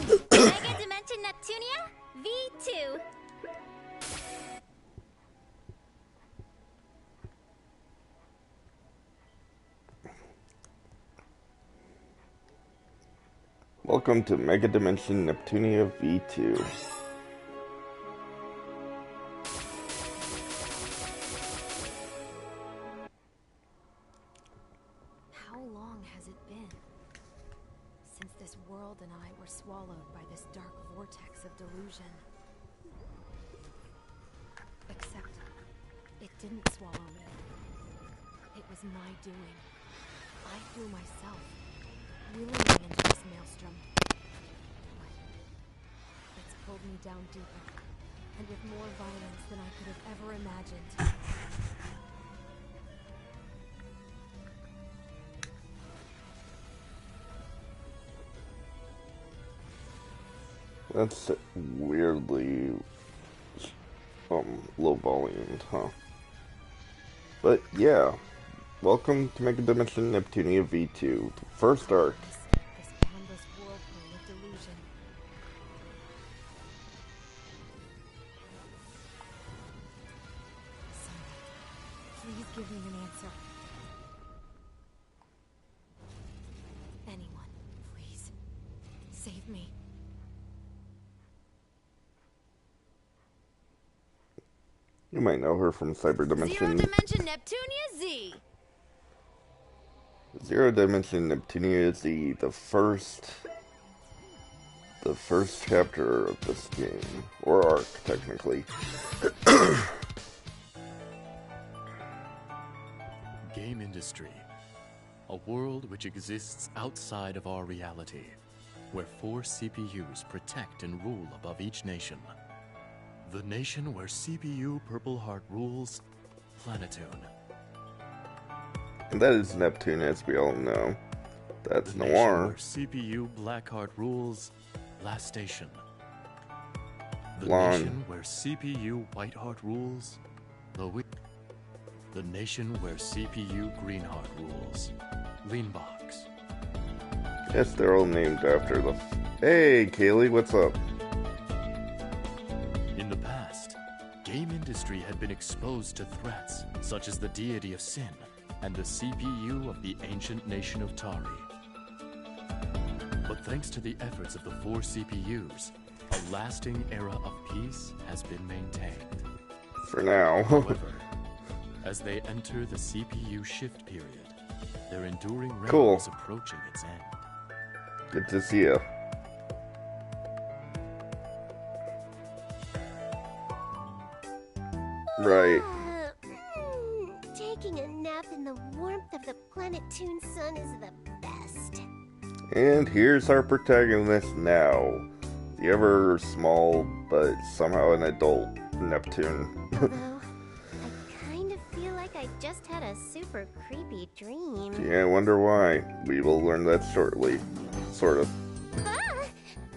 Megadimension Neptunia V2. Welcome to Megadimension Neptunia V2. How long has it been since this world and I were swallowed by this dark vortex of delusion? Except it didn't swallow me. It was my doing. I threw myself willingly into this maelstrom. But it's pulled me down deeper, and with more violence than I could have ever imagined. That's weirdly low volume, huh? But yeah, welcome to Megadimension Neptunia V2, the first arc. This boundless whirlpool of delusion. Someone, please give me an answer. Anyone, please, save me. You might know her from Cyber Dimension. Zero Dimension Neptunia Z. Zero Dimension Neptunia Z, the first chapter of this game, or arc, technically. Game industry. A world which exists outside of our reality, where 4 CPUs protect and rule above each nation. The nation where CPU Purple Heart rules, Planetoon. And that is Neptune, as we all know. That's The nation Noir. where CPU Blackheart rules, Last Station. The Lon. nation where CPU Whiteheart rules, The nation where CPU Greenheart rules, Leanbox. Yes, they're all named after the... Hey, Kaylee, what's up? In the past, game industry had been exposed to threats such as the deity of sin and the CPU of the ancient nation of Tari. But thanks to the efforts of the 4 CPUs, a lasting era of peace has been maintained. For now. However, as they enter the CPU shift period, their enduring reign Cool. is approaching its end. Good to see you. Right. Taking a nap in the warmth of the Planetoon sun is the best. And here's our protagonist now. The ever small, but somehow an adult Neptune. Although, I kind of feel like I just had a super creepy dream. Yeah, I wonder why. We will learn that shortly. Sort of. Ah!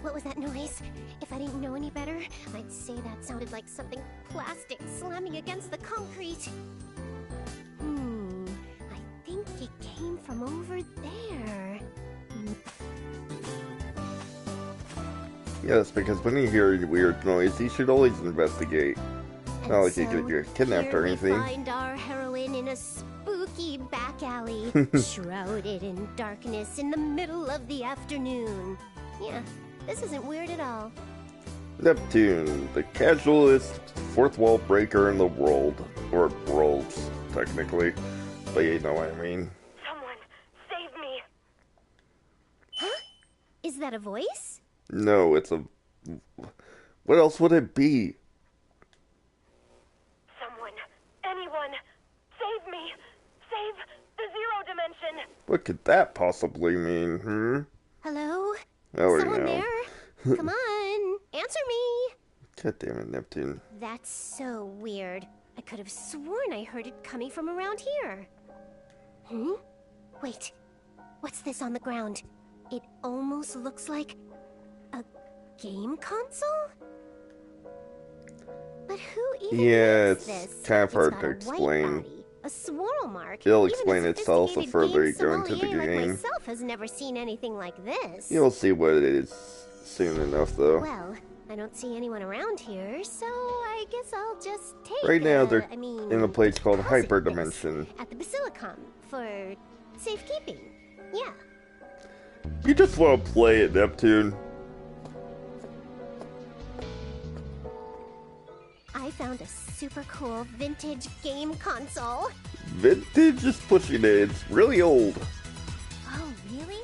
What was that noise? If I didn't know any better, I'd say that sounded like something plastic slamming against the concrete. I think it came from over there. Yes, because when you hear a weird noise, you should always investigate. Not like you could get kidnapped or anything. We find our heroine in a spooky back alley, shrouded in darkness in the middle of the afternoon. Yeah, this isn't weird at all. Neptune, the casualist fourth wall breaker in the world. Or worlds, technically. But you know what I mean. Someone, save me! Huh? Is that a voice? No, it's a... What else would it be? Someone, anyone, save me! Save the Zero Dimension! What could that possibly mean, Hello? Oh, Someone no. there? Come on, answer me! God damn it, Neptune. That's so weird. I could have sworn I heard it coming from around here. Wait, what's this on the ground? It almost looks like a game console? But who even Yeah, makes it's this? kind of hard It's to got a white explain. body, a swirl mark. It'll Even a explain itself the sophisticated further you game go into the sommelier like game. myself has never seen anything like this. You'll see what it is. soon enough, though. Well, I don't see anyone around here, so I guess I'll just take. Right now, they're I mean, in a place called deposit Hyperdimension. this at the Basilicom for safekeeping. Yeah. You just want to play it, Neptune. I found a super cool vintage game console. Vintage is pushing it. It's really old. Oh, really?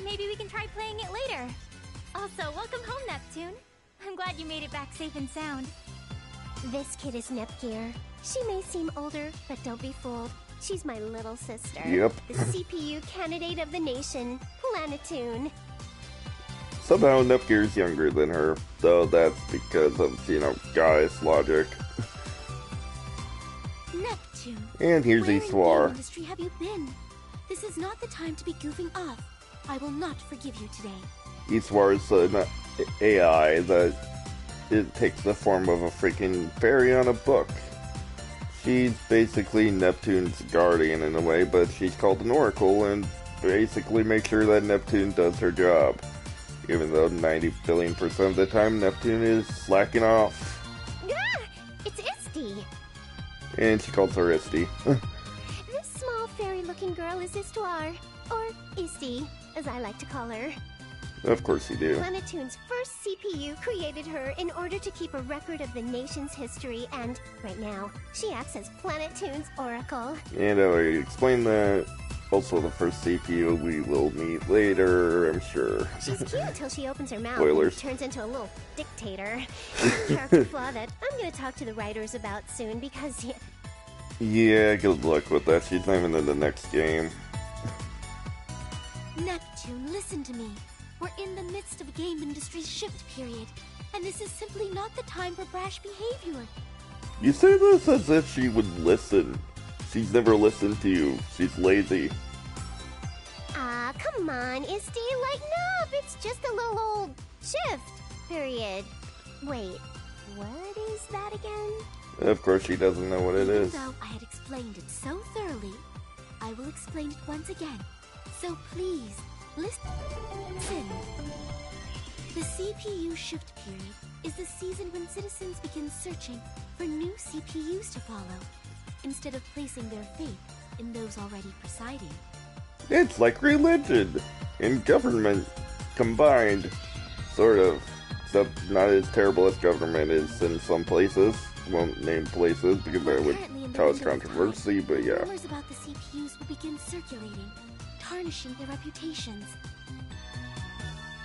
Maybe we can try playing it later. Also, welcome home, Neptune. I'm glad you made it back safe and sound. This kid is Nepgear. She may seem older, but don't be fooled. She's my little sister. Yep. The CPU candidate of the nation, Planetoon. Somehow Nepgear's younger than her, though that's because of, Gaius logic. Neptune. And here's where in Iswar. game industry have you been? This is not the time to be goofing off. I will not forgive you today. Iswar's an AI that it takes the form of a freaking fairy on a book. She's basically Neptune's guardian in a way, but she's called an oracle and basically makes sure that Neptune does her job. Even though 90 billion% of the time Neptune is slacking off. Ah! It's Isti! And she calls her Isti. This small fairy-looking girl is Istuar, or Isti, as I like to call her. Of course you do. Planetoon's first CPU created her in order to keep a record of the nation's history, and right now, she acts as Planetoon's oracle. And I already explained that. Also, the first CPU we will meet later, I'm sure. She's cute until she opens her mouth Spoilers. and turns into a little dictator. A character flaw that I'm going to talk to the writers about soon because... Yeah, good luck with that. She's not even in the next game. Neptune, listen to me. We're in the midst of a game industry's shift period, and this is simply not the time for brash behavior. You say this as if she would listen. She's never listened to you. She's lazy. Ah, come on, Isti, lighten up. It's just a little old shift period. Wait, what is that again? Of course, she doesn't know what it Even is. though I had explained it so thoroughly, I will explain it once again. So please, listen. The CPU shift period is the season when citizens begin searching for new CPUs to follow, instead of placing their faith in those already presiding. It's like religion and government combined, sort of. Except not as terrible as government is in some places. Won't name places because that would Apparently in the cause window of controversy, time, but yeah. rumors about the CPUs will begin circulating, tarnishing their reputations.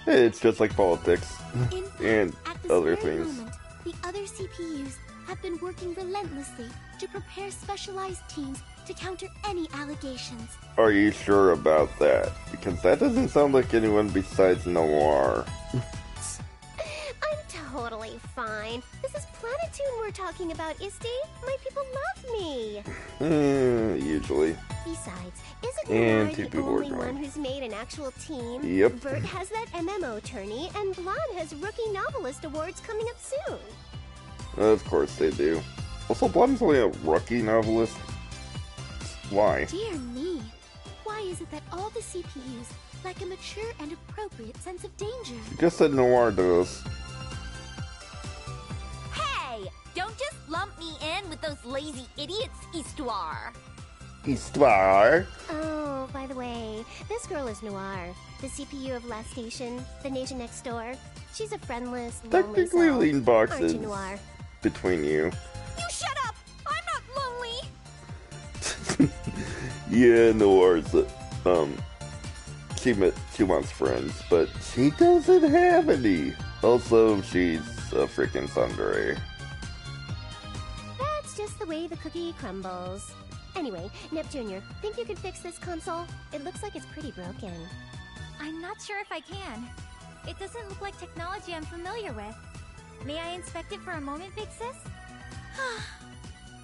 It's just like politics In fact, and at this other very things. moment, the other CPUs have been working relentlessly to prepare specialized teams to counter any allegations. Are you sure about that? Because that doesn't sound like anyone besides Noir. I'm totally fine. This is Planetoon we're talking about, Isti. My people love me. Usually. Besides, isn't And Noir two the people were only one gone. who's made an actual team? Yep. Vert has that MMO tourney, and Blonde has Rookie Novelist Awards coming up soon. Of course they do. Also, Blonde's only a rookie novelist. Why? Dear me, why is it that all the CPUs lack a mature and appropriate sense of danger? Just said Noir does. Hey! Don't just lump me in with those lazy idiots, Histoire. Histoire. Oh, by the way, this girl is Noir, the CPU of Last Station, the nation next door. She's a friendless, lonely Technically, soul. lean Aren't boxes you, Noir? between you. You shut up! I'm not lonely! Yeah, Noir's she wants friends, but she doesn't have any. Also, she's a freaking tsundere. That's just the way the cookie crumbles. Anyway, Nep Jr., think you could fix this console? It looks like it's pretty broken. I'm not sure if I can. It doesn't look like technology I'm familiar with. May I inspect it for a moment, Big Sis?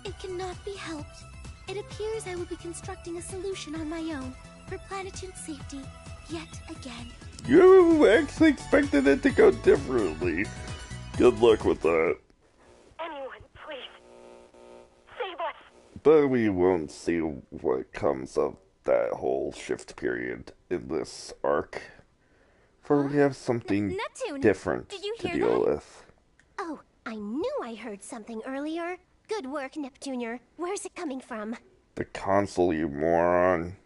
It cannot be helped. It appears I will be constructing a solution on my own for Planetoon's safety yet again. You actually expected it to go differently. Good luck with that. Anyone, please. Save us. But we won't see what comes of that whole shift period in this arc. For we have something Neptune, different did you to hear deal that? with. Oh, I knew I heard something earlier. Good work, Neptunia. Where's it coming from? The console, you moron.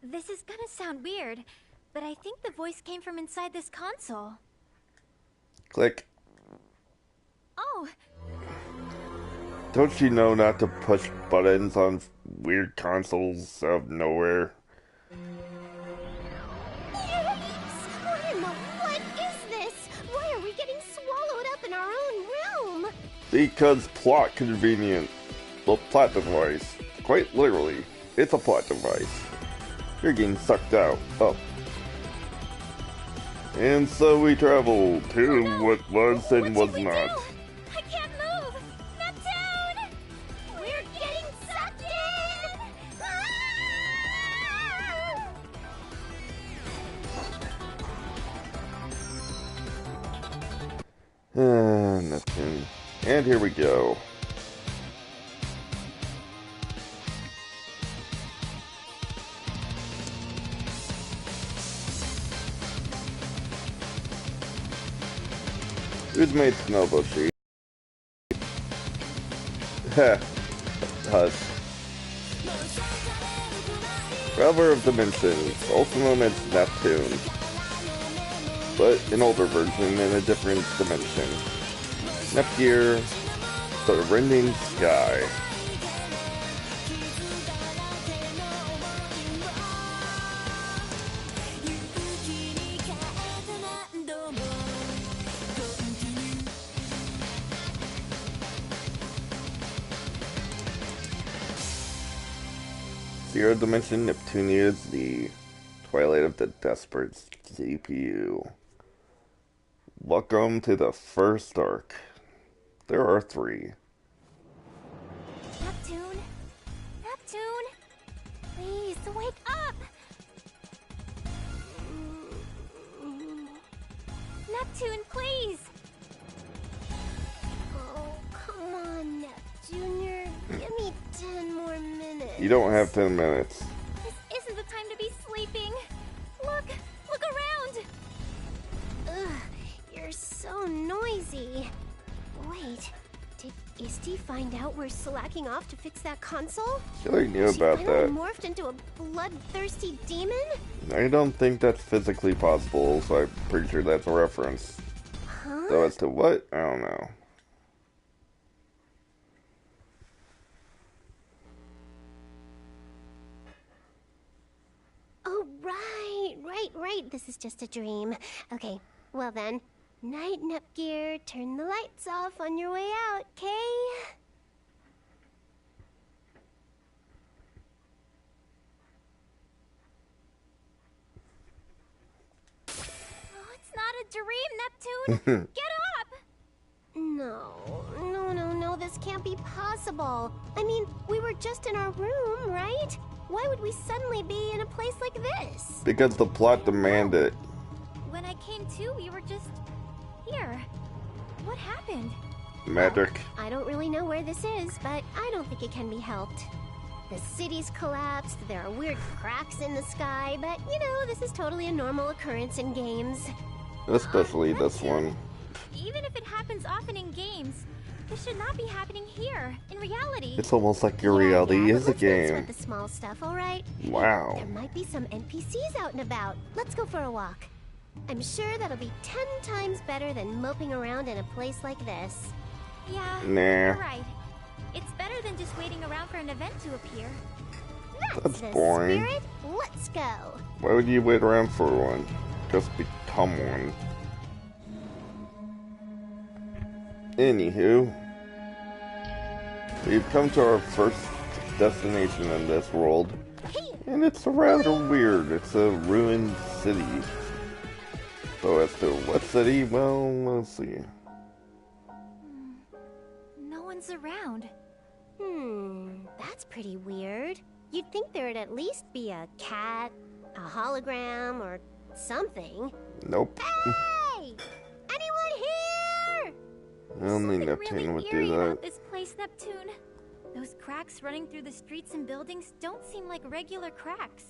This is gonna sound weird, but I think the voice came from inside this console. Click. Oh, Don't you know not to push buttons on weird consoles out of nowhere? What in the what is this? Why are we getting swallowed up in our own realm? Because plot convenient. Well, plot device. Quite literally, it's a plot device. You're getting sucked out. Oh. And so we travel to what was and was what should we not. do? I can't move! Neptune! We're getting sucked in! Neptune. And here we go. Who's made Snowbushi? Heh. Hush. Traveler of Dimensions, also known as Neptune. But an older version in a different dimension. Nepgear, the rending sky. Zero Dimension Neptunia is the Twilight of the Desperate CPU. Welcome to the first arc. There are 3. Neptune? Neptune? Please, wake up! Neptune, please! Oh, come on, Neptunia. Give me 10 more minutes. You don't have 10 minutes. This isn't the time to be sleeping. Look around! Ugh, you're so noisy. Wait, did Isti find out we're slacking off to fix that console? She already knew Has she about finally that. morphed into a bloodthirsty demon? I don't think that's physically possible, so I'm pretty sure that's a reference. Huh? Though as to what, I don't know. Oh, right. This is just a dream. Okay, well then. Night, Nepgear. Turn the lights off on your way out, okay? Oh, it's not a dream, Neptune! Get up! No, this can't be possible. I mean, we were just in our room, right? Why would we suddenly be in a place like this? Because the plot demanded. When I came to, we were just here. What happened? Magic. I don't really know where this is, but I don't think it can be helped. The city's collapsed, there are weird cracks in the sky, but you know, this is totally a normal occurrence in games. Especially this one. Even if it happens often in games, this should not be happening here, in reality. It's almost like your reality but is a let's not game. sweat the small stuff, alright? Wow. There might be some NPCs out and about. Let's go for a walk. I'm sure that'll be 10 times better than moping around in a place like this. Yeah, Nah. you're right. It's better than just waiting around for an event to appear. That's the boring. Spirit. Let's go. Why would you wait around for one? Just become one. Anywho, we've come to our first destination in this world, and it's rather weird. It's a ruined city. So as to what city, well, let's see. No one's around. That's pretty weird. You'd think there'd at least be a cat, a hologram, or something. Nope. Hey! Anyone here? Only Something Neptune really would eerie do that. about this place, Neptune. Those cracks running through the streets and buildings don't seem like regular cracks.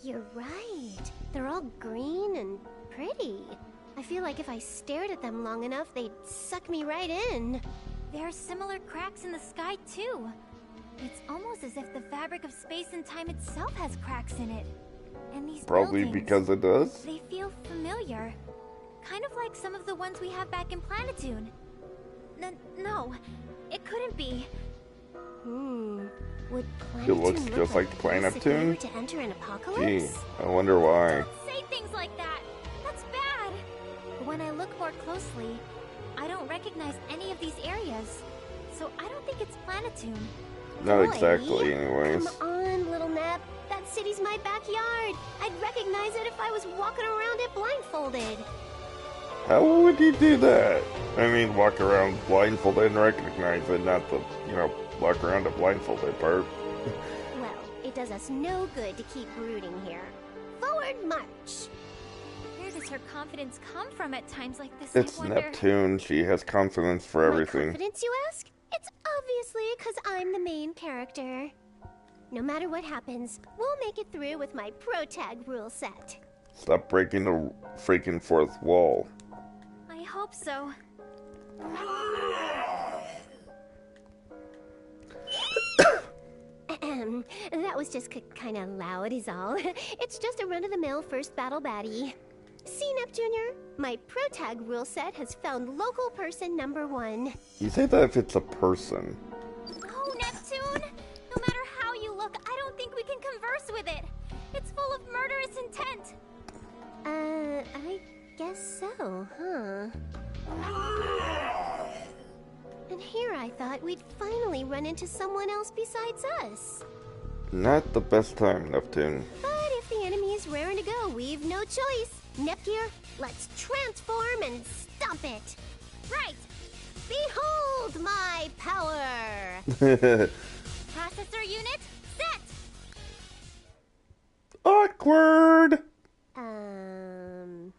You're right. They're all green and pretty. I feel like if I stared at them long enough, they'd suck me right in. There are similar cracks in the sky, too. It's almost as if the fabric of space and time itself has cracks in it. And these Probably buildings, because it does. they feel familiar. Kind of like some of the ones we have back in Planetoon. No, it couldn't be. Would It looks Planetoon just like this if we were Planetoon. to enter an Gee, apocalypse? I wonder why. Don't say things like that. That's bad. When I look more closely, I don't recognize any of these areas. So I don't think it's Planetoon. Not Boy, exactly, anyways. Come on, little Nep. That city's my backyard. I'd recognize it if I was walking around it blindfolded. How would you do that? I mean, walk around blindfolded and recognize it, not the, walk around it blindfolded part. Well, it does us no good to keep brooding here. Forward march! Where does her confidence come from at times like this, It's I wonder? Neptune. She has confidence for My everything. confidence, you ask? It's obviously because I'm the main character. No matter what happens, we'll make it through with my pro tag rule set. Stop breaking the freaking fourth wall. I hope so. That was just kind of loud is all. It's just a run-of-the-mill first battle baddie. See, Neptunia? My pro tag rule set has found local person number 1. You say that if it's a person. Oh, Neptune! No matter how you look, I don't think we can converse with it. It's full of murderous intent. I guess so, huh? And here I thought we'd finally run into someone else besides us. Not the best time, Neptune. But if the enemy is raring to go, we've no choice. Nepgear, let's transform and stomp it. Right! Behold my power! Processor unit, set! Awkward! Um...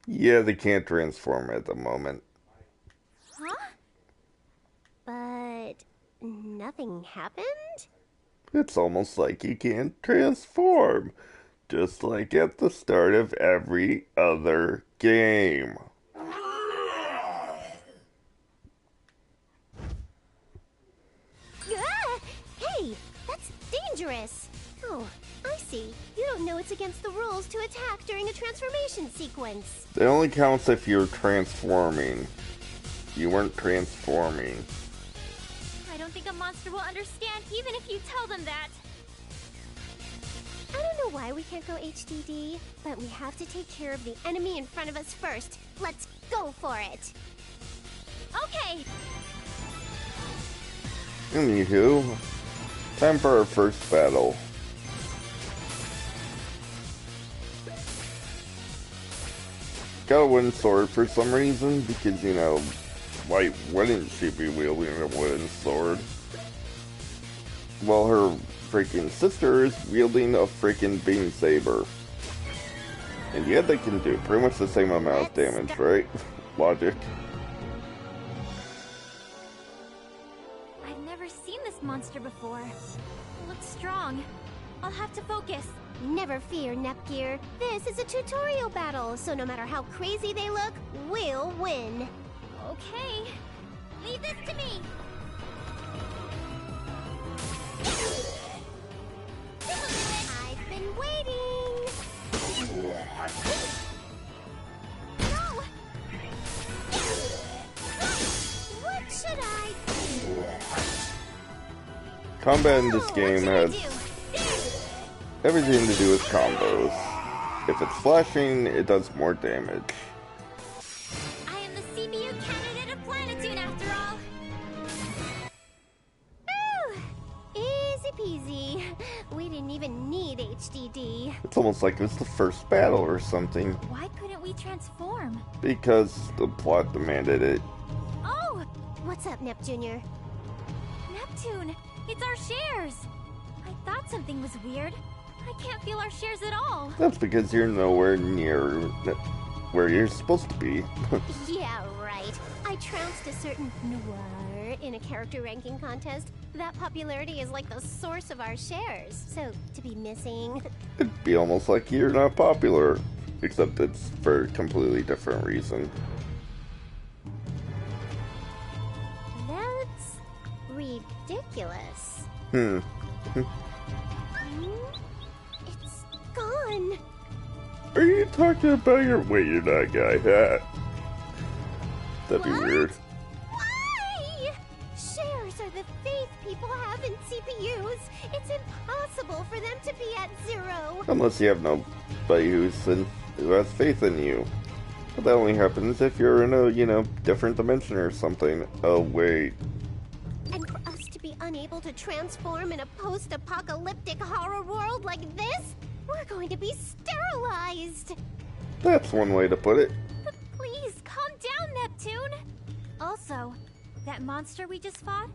Yeah, they can't transform at the moment. Huh? But... nothing happened? It's almost like you can't transform. Just like at the start of every other game. Ah! Hey, that's dangerous. Oh, I see. You don't know it's against the rules to attack during a transformation sequence. It only counts if you're transforming. You weren't transforming. I don't think a monster will understand even if you tell them that. I don't know why we can't go HDD, but we have to take care of the enemy in front of us first. Let's go for it. Okay! Anywho, time for our first battle. Got a wooden sword for some reason, because, why wouldn't she be wielding a wooden sword? Well, her freaking sister is wielding a freaking beam saber. And yet they can do pretty much the same amount of damage, right? Logic. I've never seen this monster before. It looks strong. I'll have to focus. Never fear, Nepgear. This is a tutorial battle, so no matter how crazy they look, we'll win. Okay. Leave this to me! This'll do it! I've been waiting. No! What should I do? Combat in this Oh, game what should has I do? everything to do with combos. If it's flashing, it does more damage. I am the CPU candidate of Planetoon after all! Ooh, easy peasy. We didn't even need HDD. It's almost like it's the first battle or something, Why couldn't we transform? because the plot demanded it. Oh! What's up, Nep Jr.? Neptune! It's our shares! I thought something was weird. I can't feel our shares at all. That's because you're nowhere near where you're supposed to be. Yeah, right. I trounced a certain noir in a character ranking contest. That popularity is like the source of our shares, so to be missing... It'd be almost like you're not popular, except it's for a completely different reason. That's... ridiculous. It's gone. Are you talking about your... Wait, you're not a guy. That'd be weird. Why? Shares are the faith people have in CPUs. It's impossible for them to be at zero. Unless you have nobody who has faith in you. But that only happens if you're in a, different dimension or something. Oh, wait. And for us to be unable to transform in a post-apocalyptic horror world like this, we're going to be sterilized. That's one way to put it. But please, calm down, Neptune! Also, that monster we just fought?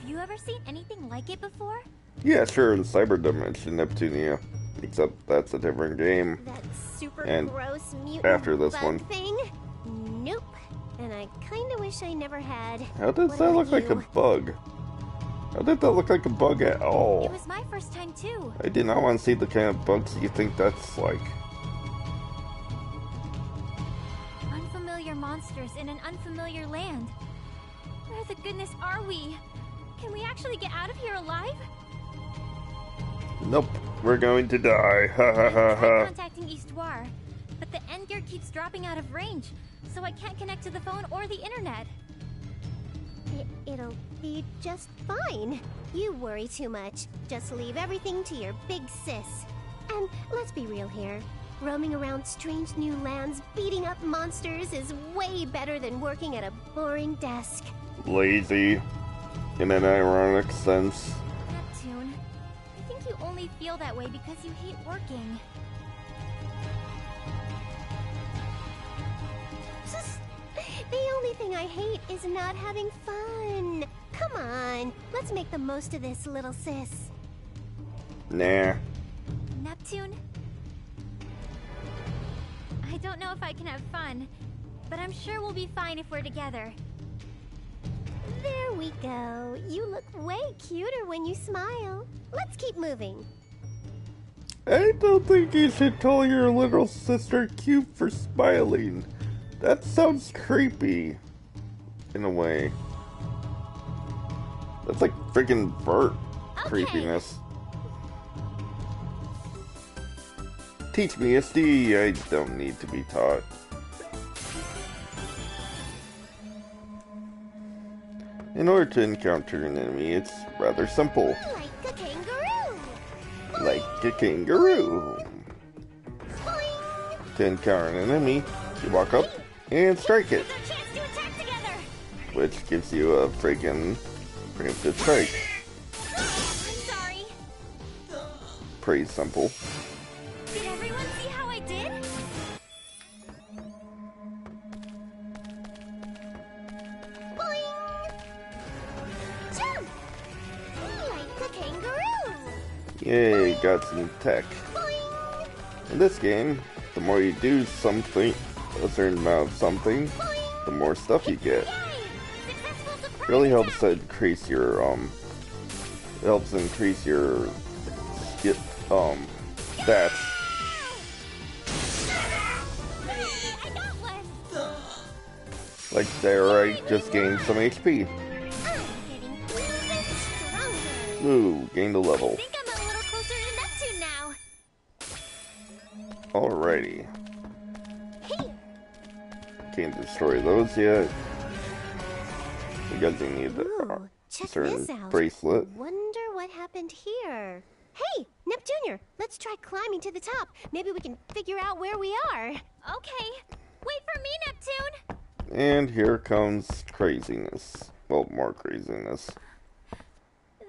Have you ever seen anything like it before? Yeah, sure, in Cyber Dimension, Neptunia. Except that's a different game. That super And gross mutant after this bug one. thing? Nope. And I kinda wish I never had. How does What that about look like a you? bug? How did that look like a bug at It all? was my first time too. I did not want to see the kind of bugs you think that's like. Unfamiliar monsters in an unfamiliar land. Where the goodness are we? Can we actually get out of here alive? Nope, we're going to die. Ha ha I ha tried ha. contacting Eastwar, but the end gear keeps dropping out of range, so I can't connect to the phone or the internet. It'll be just fine. You worry too much. Just leave everything to your big sis. And let's be real here. Roaming around strange new lands, beating up monsters is way better than working at a boring desk. Lazy. In an ironic sense. Neptune, I think you only feel that way because you hate working. The only thing I hate is not having fun. Come on, let's make the most of this, little sis. Nah. Neptune? I don't know if I can have fun, but I'm sure we'll be fine if we're together. There we go. You look way cuter when you smile. Let's keep moving. I don't think you should call your little sister cute for smiling. That sounds creepy. In a way. That's like freaking Bert creepiness. Teach me, SD. I don't need to be taught. In order to encounter an enemy, it's rather simple. Like a kangaroo. Like a kangaroo. Boing. To encounter an enemy, you walk up and strike it, There's a chance to attack together! which gives you a freaking preemptive strike. I'm sorry. Pretty simple. Did everyone see how I did? Boing. Jump. Like a kangaroo. Yay, got some tech. Boing. In this game, the more you do something, a certain amount of something, the more stuff you get. Yay! Successful surprise Really helps attack! to increase your stats. I got one! Like there, I just gained some HP. I'm getting even stronger. Ooh, gained a I level. think I'm a little closer to Neptune now. Alrighty. Hey, Can't destroy those yet. Because you need the ooh, check certain this out. bracelet. Wonder what happened here. Hey, Neptunia, let's try climbing to the top. Maybe we can figure out where we are. Okay. Wait for me, Neptune! And here comes craziness. Well, more craziness.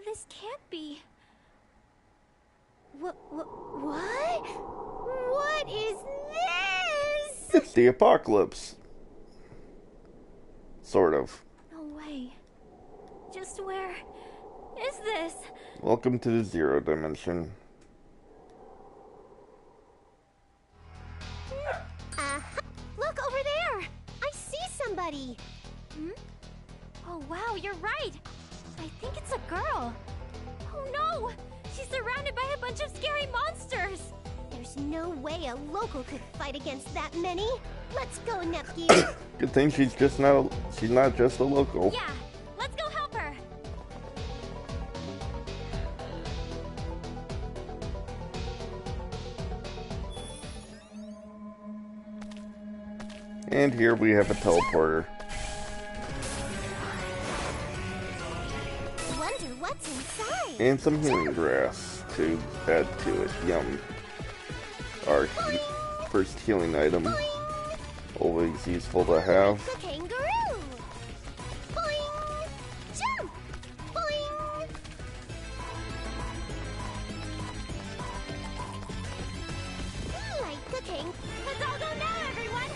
This can't be. What? What is this? It's the apocalypse. Sort of. No way. Just where is this? Welcome to the Zero Dimension. Look over there. I see somebody. Oh wow, you're right. I think it's a girl. Oh no! She's surrounded by a bunch of scary monsters! There's no way a local could fight against that many. Let's go, nephew. Good thing she's not just a local. Yeah, let's go help her! And here we have a teleporter. Wonder what's inside. And some healing grass to add to it. Yum. Our first healing item. Always useful to have. The kangaroo. Boing. Jump. Boing. Like the kangaroo. Let's all go now, everyone!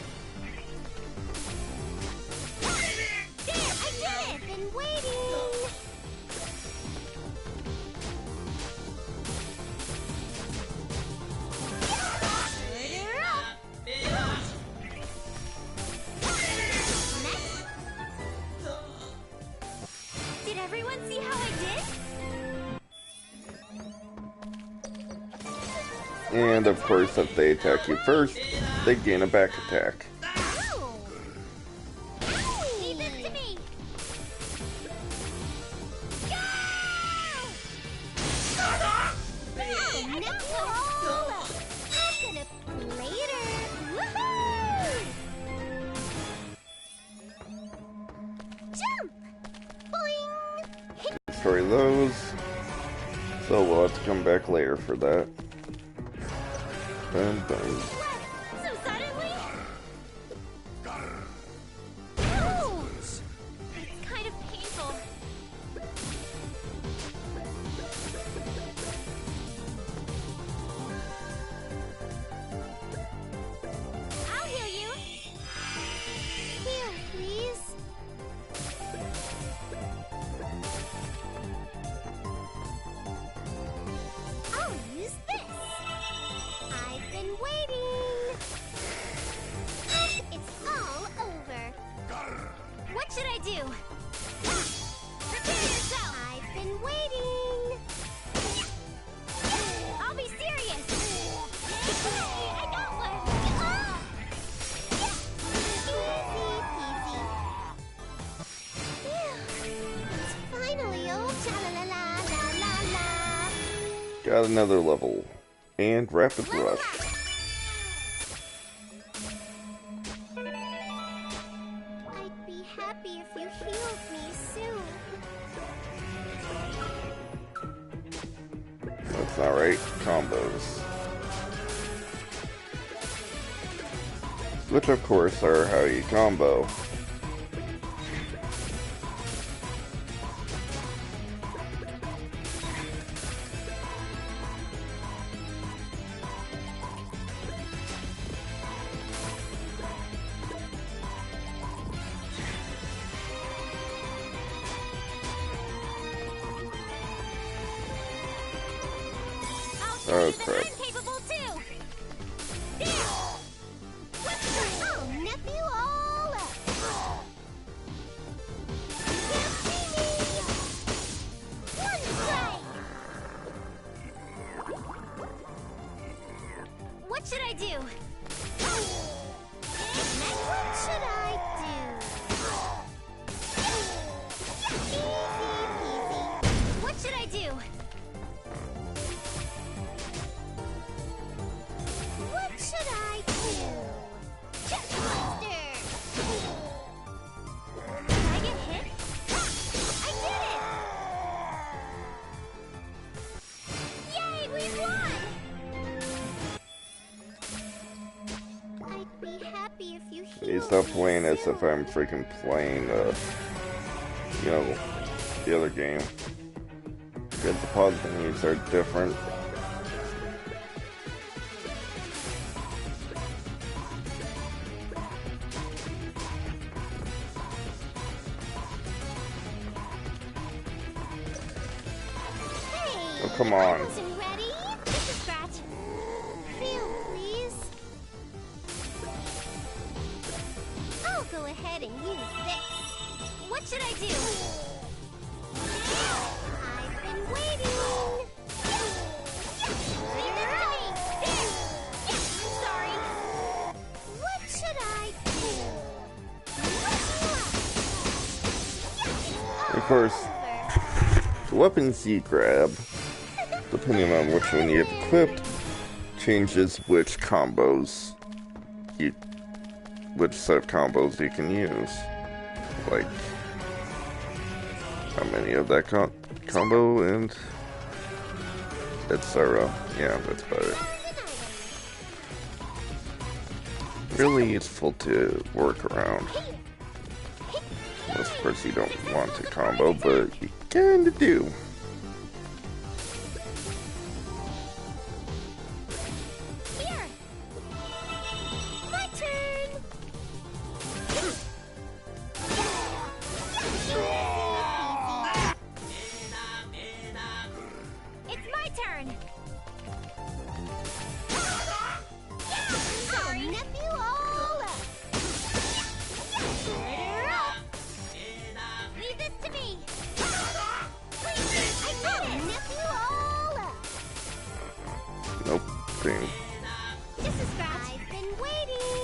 There, I did it! Been waiting. Did everyone see how I did? And of course, if they attack you first, they gain a back attack. Ow. Leave this to me! Oh, nephew all up. I'm gonna later. Woohoo! Jump! Boing! Destroy those. So we'll have to come back later for that. Boom, boom. What? So suddenly? Ouch! It's kind of painful. I'll heal you. Here, please. I'll use this. I've been waiting. It's all over. What should I do? Prepare yourself! I've been waiting. I'll be serious! I got one! Easy peasy. Phew. It's finally over. Cha-la-la-la-la-la-la. Got another level. And rapid rush. I'd be happy if you healed me soon. That's not right. Combos. Which of course are how you combo. I'll show Oh, you that crap. I'm capable too! There! Oh, nephew all up. Can't see me. One strike. What should I do? What should I do? Easy peasy. What should I do? What should I do? Check monster. Did I get hit? I did it. Yay, we won! I'd be happy if you Hey, healed stop me playing as soon. if I'm freaking playing, you know, the other game. Because the pause menus are different. Hey, Oh, come on. I wasn't ready. Just a scratch. Feel, please. I'll go ahead and use this. What should I do? I've been waiting. Leave this to me. Sorry. What should I do? Of course, the weapons you grab, depending on which one you have equipped, changes which set of combos you can use. Like, how many of that combo and etc. Yeah, that's about it. Really useful to work around. Unless, of course, you don't want to combo, but you kinda do. Here. My turn. It's my turn! Sorry. Nephew all up. Order up. Leave this to me! Please, I did it. Nephew all up. Nope. Dang. Just a scratch. I've been waiting.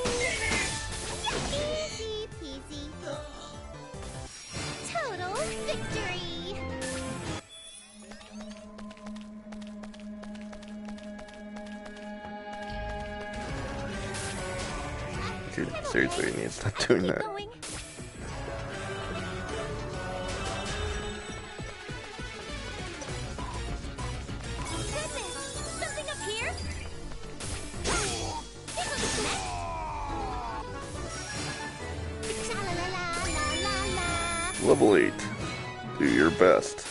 Easy peasy. Total victory. Dude, seriously, you need to stop doing Keep that. going. Goodness! Something up here? Cha-la-la-la-la-la-la. Level 8. Do your best.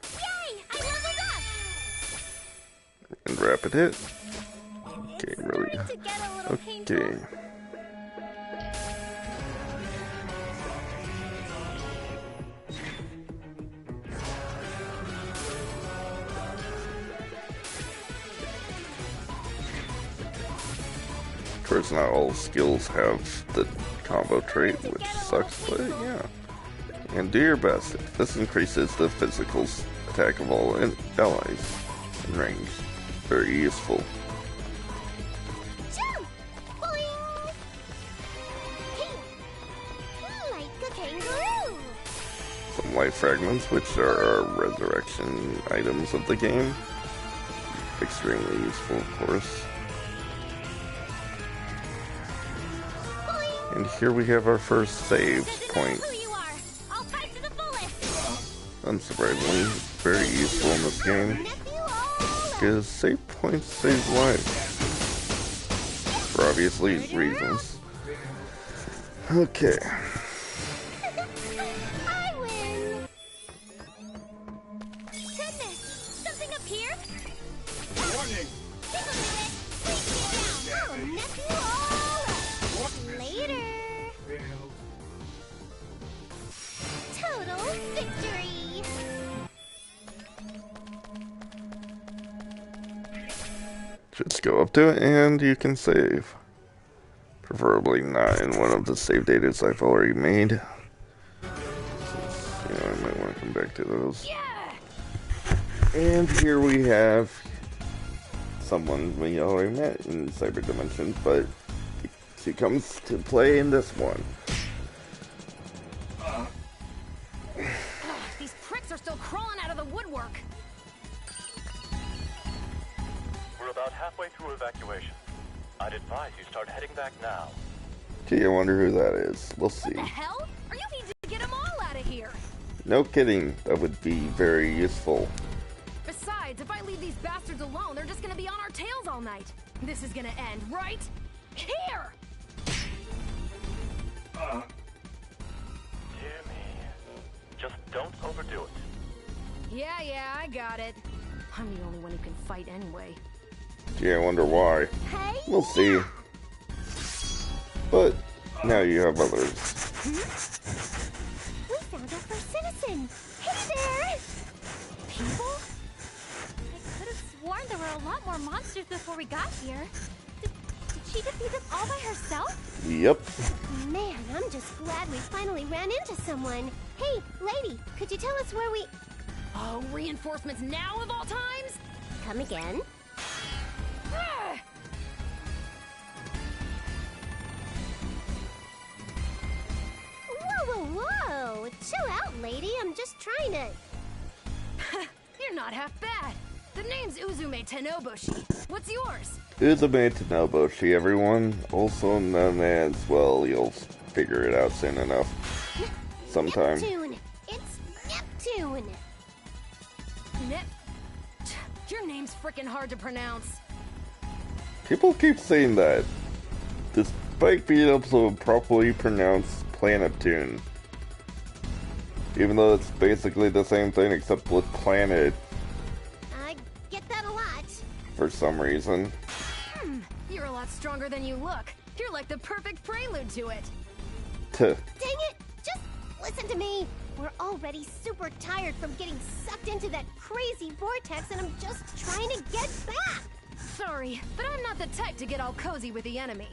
Yay! I leveled up! And rapid hit. Okay, really. Starting to get a little painful. Okay. Of course, not all skills have the combo trait, which sucks, but yeah. And do your best. This increases the physical attack of all allies in range. Very useful. Jump! Boing! Hey! Like a kangaroo! Some life fragments, which are resurrection items of the game. Extremely useful, of course. Boing! And here we have our first save Doesn't point. matter who you are. I'll fight to the fullest. Unsurprisingly, very useful in this game. Nephew all up. Because save points save lives. For obvious reasons. Okay. I win! Goodness! Something up here? Warning! Take a minute. Please get down. Oh, nephew all up. Later! Total victory! Just go up to it and you can save. Preferably not in one of the save datas I've already made. Since, you know, I might want to come back to those. And here we have someone we already met in Cyber Dimension, but she comes to play in this one. These pricks are still crawling out of the woodwork. We're about halfway through evacuation. I'd advise you start heading back now. Gee, I wonder who that is. We'll see. What the hell? Or you need to get them all out of here. No kidding. That would be very useful. Besides, if I leave these bastards alone, they're just gonna be on our tails all night. This is gonna end, right? Here! Dear me. Just don't overdo it. Yeah, I got it. I'm the only one who can fight anyway. Gee, I wonder why. Hey! We'll see. But now you have others. We found our first citizen! Hey there! People? I could have sworn there were a lot more monsters before we got here. Did She defeated them all by herself? Yep. Man, I'm just glad we finally ran into someone. Hey, lady, could you tell us where we... Oh, reinforcements now of all times? Come again? Ah! Whoa, whoa, whoa! Chill out, lady. I'm just trying to... You're not half bad. The name's Uzume Tenobushi. What's yours? Uzume Tenobushi, everyone. Also known as, well, you'll figure it out soon enough. Sometime. Neptune! It's Neptune! Nep... Your name's frickin' hard to pronounce. People keep saying that, despite being able to properly pronounce Planeptune. Even though it's basically the same thing except with planet. I get that a lot. For some reason. You're a lot stronger than you look. You're like the perfect prelude to it. Tuh. Dang it! Just listen to me. We're already super tired from getting sucked into that crazy vortex, and I'm just trying to get back. Sorry, but I'm not the type to get all cozy with the enemy.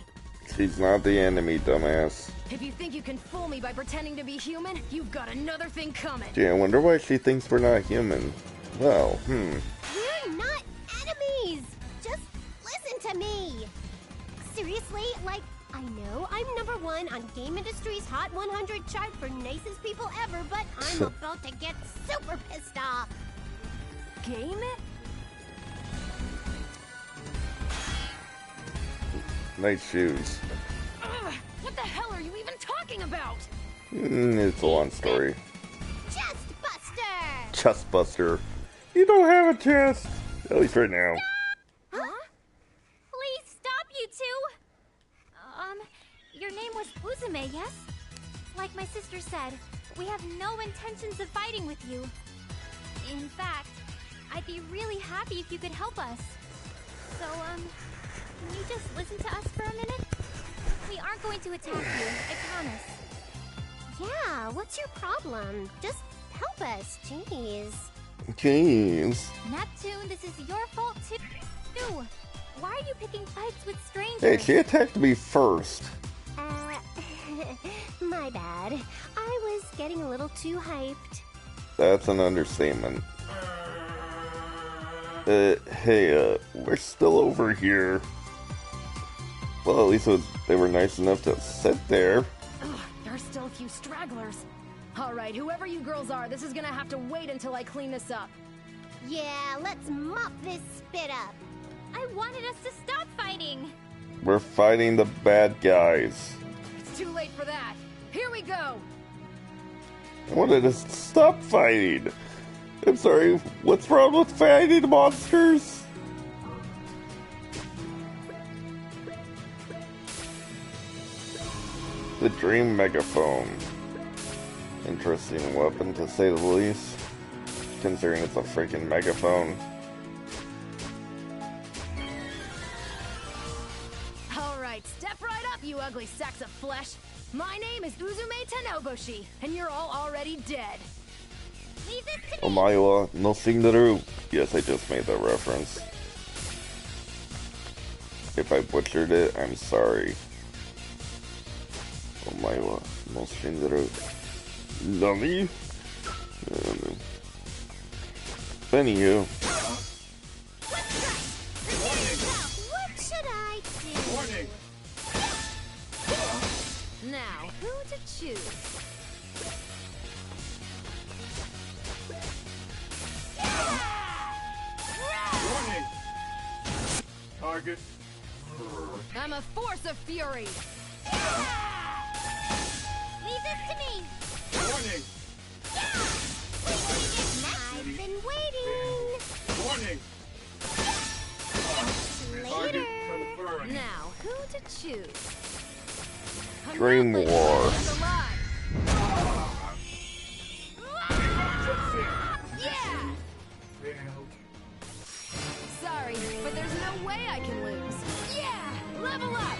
She's not the enemy, dumbass. If you think you can fool me by pretending to be human, you've got another thing coming. Gee, I wonder why she thinks we're not human. Well, We're not enemies. Just listen to me. Seriously, like, I know I'm #1 on Game Industry's Hot 100 chart for nicest people ever, but I'm about to get super pissed off. Game it? nice shoes. Ugh, what the hell are you even talking about? It's a long story. Chest Buster! Chest buster. You don't have a chest. At least right now. Huh? Please stop, you two! Your name was Uzume, yes? Like my sister said, we have no intentions of fighting with you. In fact, I'd be really happy if you could help us. So, can you just listen to us for a minute? We aren't going to attack you, I promise. Yeah, what's your problem? Just help us, jeez. Jeez. Neptune, this is your fault too. Why are you picking fights with strangers? Hey, she attacked me first. My bad. I was getting a little too hyped. That's an understatement. Hey, we're still over here. Well, at least they were nice enough to sit there. Ugh, there are still a few stragglers. Alright, whoever you girls are, this is gonna have to wait until I clean this up. Yeah, let's mop this spit up. I wanted us to stop fighting. We're fighting the bad guys. It's too late for that. Here we go! I wanted us to stop fighting. I'm sorry, what's wrong with fighting monsters? The Dream Megaphone. Interesting weapon, to say the least. Considering it's a freaking megaphone. Alright, step right up, you ugly sacks of flesh. My name is Uzume Tenobushi, and you're all already dead. Leave this to me. Omaewa no Shindaru. Yes, I just made that reference. If I butchered it, I'm sorry. Omaewa no Shindaru. Nani? Anywho. What should I do? Warning! Now, who to choose? Warning! Target. I'm a force of fury! Leave this to me. Warning! I've been waiting. Warning! Later. Target confirmed. Now, who to choose? I'm Dream not letting War. you guys alive. Emergency! Yeah! Failed. Sorry, but there's no way I can lose. Yeah! Level up!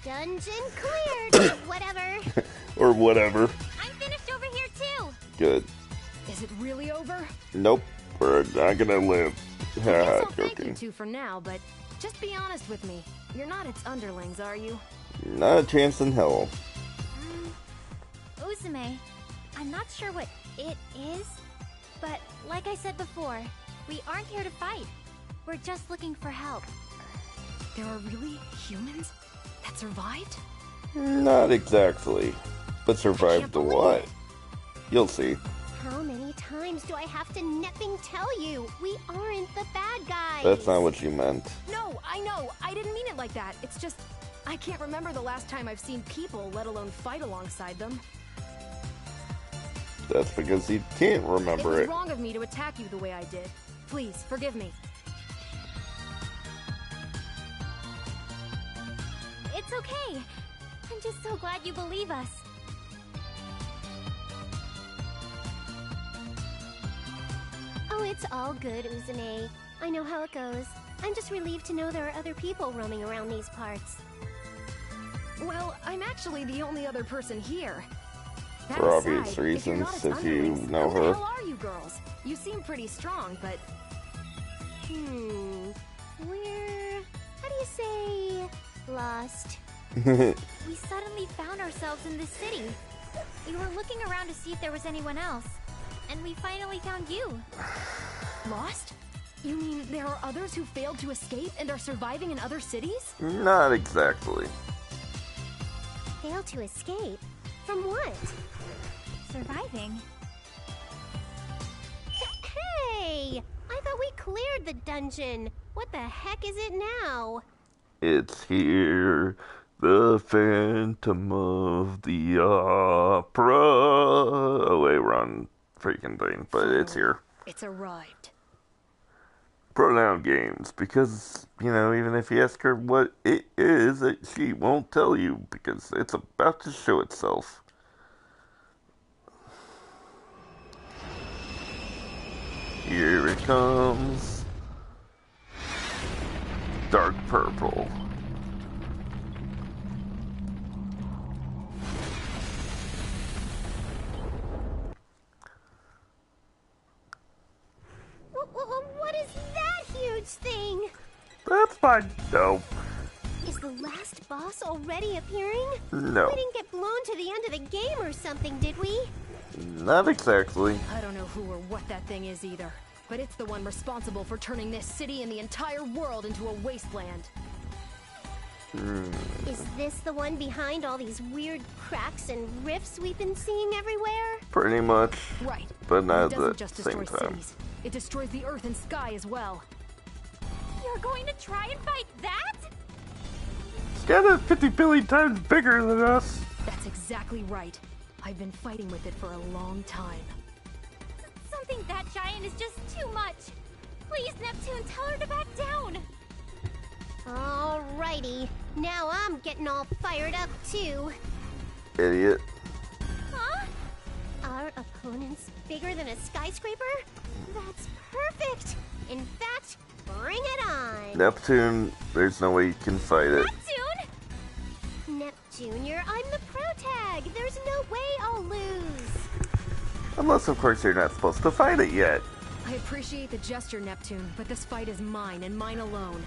Dungeon cleared. Whatever. Or whatever. I'm finished over here too. Good. Is it really over? Nope, we're not gonna live. I guess I'll thank you Joking. two for now, but just be honest with me. You're not its underlings, are you? Not a chance in hell. Uzume, I'm not sure what it is, but like I said before, we aren't here to fight. We're just looking for help. There are really humans that survived? Not exactly. But survived to what? You'll see. How many times do I have to nepping tell you? We aren't the bad guys. That's not what you meant. No, I know. I didn't mean it like that. It's just, I can't remember the last time I've seen people, let alone fight alongside them. That's because you can't remember It it. was wrong of me to attack you the way I did. Please, forgive me. It's okay. I'm just so glad you believe us. Oh, it's all good, Uzume. I know how it goes. I'm just relieved to know there are other people roaming around these parts. Well, I'm actually the only other person here. That For aside, obvious if you're reasons, not its if you underlings, know who the her. hell are you girls? You seem pretty strong, but We're... how do you say... lost? We suddenly found ourselves in this city. We were looking around to see if there was anyone else, and we finally found you. lost? You mean there are others who failed to escape and are surviving in other cities? Not exactly. Failed to escape? From what? Surviving? Hey! I thought we cleared the dungeon. What the heck is it now? It's here, the Phantom of the Opera. Oh wait, we're on freaking thing, but it's here. It's arrived. Pronoun games, because, you know, even if you ask her what it is, she won't tell you, because it's about to show itself. Here it comes. Dark purple. What is that huge thing? That's fine. No. Is the last boss already appearing? No. We didn't get blown to the end of the game or something, did we? Not exactly. I don't know who or what that thing is either, but it's the one responsible for turning this city and the entire world into a wasteland. Is this the one behind all these weird cracks and rifts we've been seeing everywhere? Pretty much. Right. But not it at doesn't the just same destroy time. cities. It destroys the earth and sky as well. You're going to try and fight that? It's kind of 50 billion times bigger than us. That's exactly right. I've been fighting with it for a long time. Something that giant is just too much. Please, Neptune, tell her to back down. Alrighty. Now I'm getting all fired up too. Idiot. Huh? Our opponent's bigger than a skyscraper? That's perfect! In fact, bring it on! Neptune, there's no way you can fight it. Neptune? Junior, I'm the pro tag! There's no way I'll lose! Unless, of course, you're not supposed to fight it yet. I appreciate the gesture, Neptune, but this fight is mine and mine alone.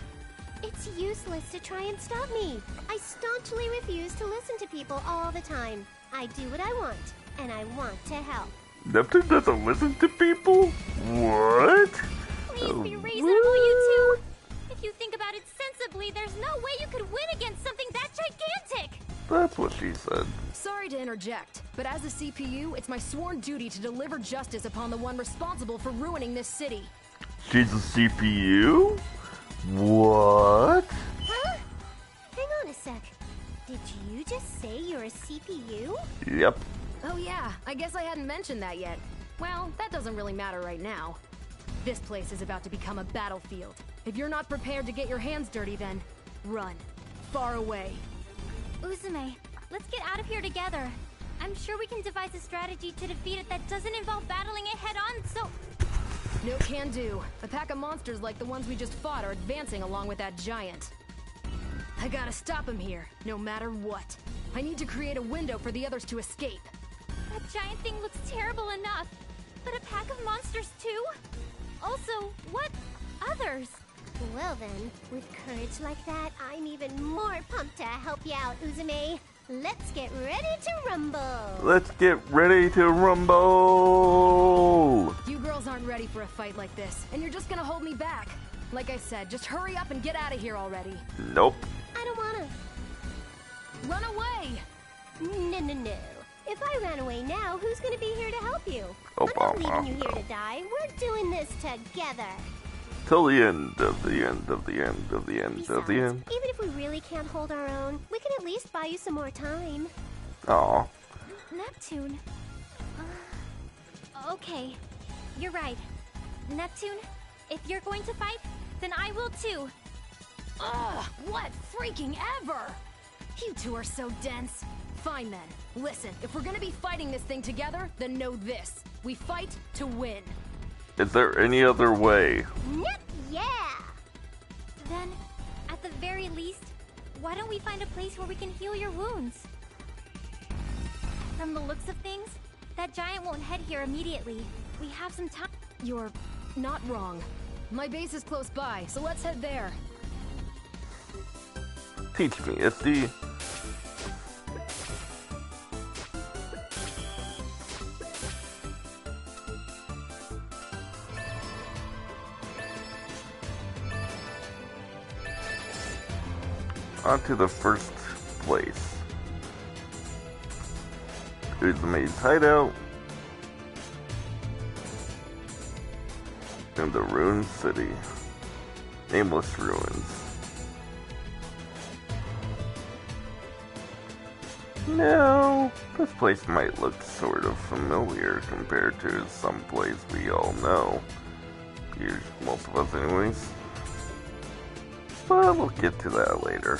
It's useless to try and stop me. I staunchly refuse to listen to people all the time. I do what I want, and I want to help. Neptune doesn't listen to people? What? Please be reasonable, you two. If you think about it sensibly, there's no way you could win against something that gigantic. That's what she said. Sorry to interject, but as a CPU, it's my sworn duty to deliver justice upon the one responsible for ruining this city. She's a CPU? What? Huh? Hang on a sec. Did you just say you're a CPU? Yep. Oh yeah, I guess I hadn't mentioned that yet. Well, that doesn't really matter right now. This place is about to become a battlefield. If you're not prepared to get your hands dirty, then run. Far away. Uzume, let's get out of here together. I'm sure we can devise a strategy to defeat it that doesn't involve battling it head-on, so... No can do. A pack of monsters like the ones we just fought are advancing along with that giant. I gotta stop him here, no matter what. I need to create a window for the others to escape. That giant thing looks terrible enough. But a pack of monsters too? Also, what others? Well then, with courage like that, I'm even more pumped to help you out, Uzume. Let's get ready to rumble! Let's get ready to rumble! You girls aren't ready for a fight like this, and you're just gonna hold me back. Like I said, just hurry up and get out of here already. Nope. I don't wanna. Run away! No. If I ran away now, who's gonna be here to help you? Oh, I'm not leaving you here to die. We're doing this together. Till the end of the end of the end of the end of the Besides, end. even if we really can't hold our own, we can at least buy you some more time. Aw. Neptune. Okay, you're right. Neptune, if you're going to fight, then I will too. Ugh, what freaking ever! You two are so dense. Fine then. Listen, if we're gonna be fighting this thing together, then know this. We fight to win. Is there any other way? Yep, yeah! Then, at the very least, why don't we find a place where we can heal your wounds? From the looks of things, that giant won't head here immediately. We have some time. You're not wrong. My base is close by, so let's head there. Teach me, SD. On to the first place. Uzume's hideout. In the ruined city. Nameless ruins. No, this place might look sort of familiar compared to some place we all know. Most of us anyways. But we'll get to that later.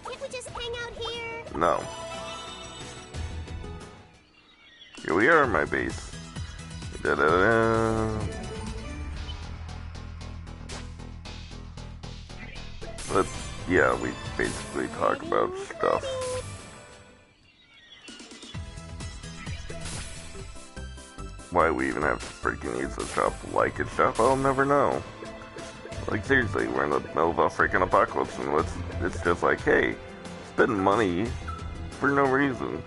Can't we just hang out here? No. Here we are, my base. Da-da-da. But yeah, we basically talk about stuff. Why we even have to freaking use a shop like a shop, I'll never know. Like seriously, we're in the middle of a freaking apocalypse and it's just like, hey, spend money for no reason.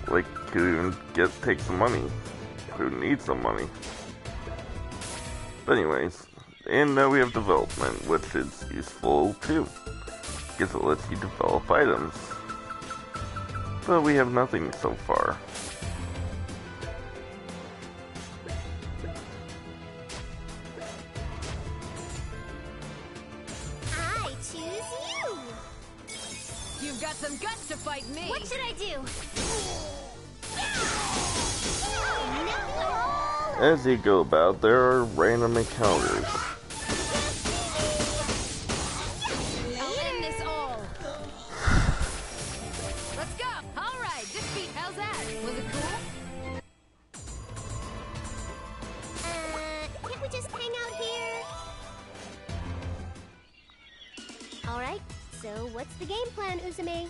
Like, who even take some money? Who needs some money? But anyways, and now we have development, which is useful too, because it lets you develop items. But we have nothing so far. I choose you! You've got some guts to fight me. What should I do? Oh, As you go about, there are random encounters. I'll end this all. Let's go. All right, defeat. How's that? Was it cool? Can't we just hang out here? Alright, so what's the game plan, Uzume?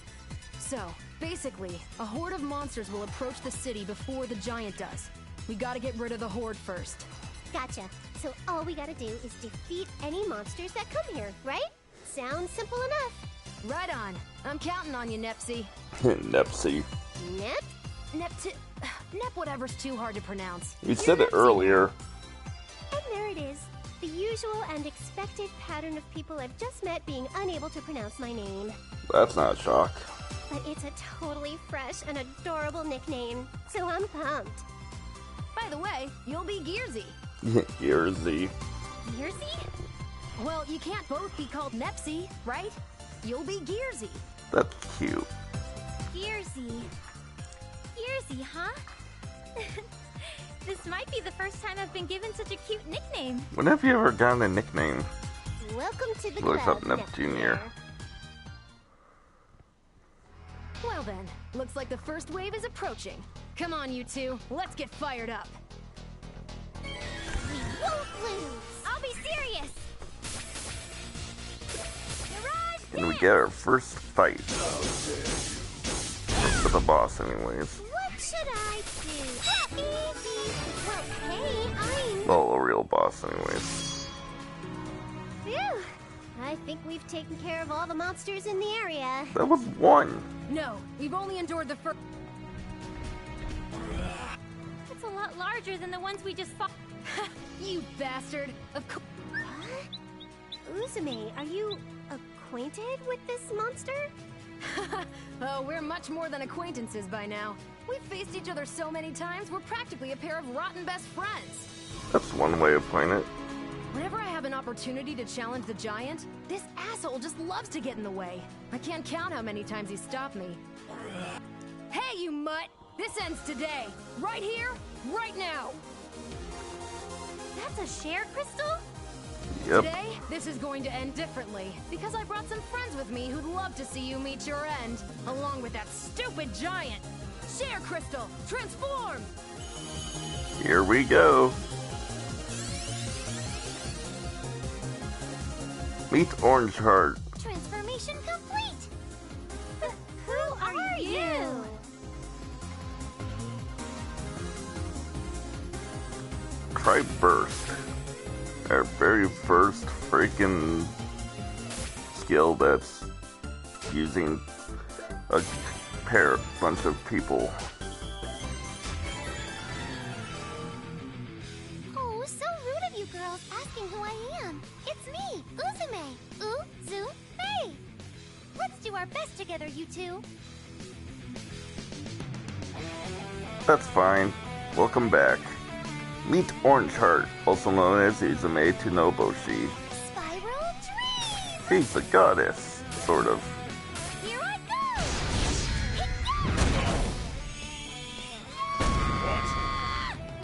So, basically, a horde of monsters will approach the city before the giant does. We gotta get rid of the horde first. Gotcha. So all we gotta do is defeat any monsters that come here, right? Sounds simple enough. Right on. I'm counting on you, Nepsy. Nepsy. Nep? Nep whatever's too hard to pronounce. You said it earlier. And there it is. The usual and expected pattern of people I've just met being unable to pronounce my name. That's not a shock. But it's a totally fresh and adorable nickname, so I'm pumped. By the way, you'll be Gearsy. Gearsy. Gearsy? Well, you can't both be called Nepsy, right? You'll be Gearsy. That's cute. Gearsy. Gearsy, huh? This might be the first time I've been given such a cute nickname. When have you ever gotten a nickname? Welcome to the Looks club, up Neptunia. Well then, looks like the first wave is approaching. Come on, you two. Let's get fired up. We won't lose! I'll be serious. Garage And we get our first fight. For the boss anyways. What should I do? Well, a real boss, anyways. Phew. I think we've taken care of all the monsters in the area. That was one. No, we've only endured the first. It's a lot larger than the ones we just fought. You bastard! Of course. What? Uzume, are you acquainted with this monster? Oh, we're much more than acquaintances by now. We've faced each other so many times, we're practically a pair of rotten best friends. That's one way of putting it. Whenever I have an opportunity to challenge the giant, this asshole just loves to get in the way. I can't count how many times he stopped me. Hey, you mutt! This ends today. Right here, right now. That's a share crystal? Yep. Today, this is going to end differently, because I brought some friends with me who'd love to see you meet your end, along with that stupid giant. Share crystal, transform! Here we go. Meet Orange Heart. Transformation complete! Who are you? Try Burst. Our very first freaking skill that's using a bunch of people. Oh, so rude of you girls asking who I am. It's me, Uzume. Uzume. Let's do our best together, you two. That's fine. Welcome back. Meet Orange Heart, also known as Izume Tsunoboshi. Spiral Dream! She's a goddess, sort of. Here I go!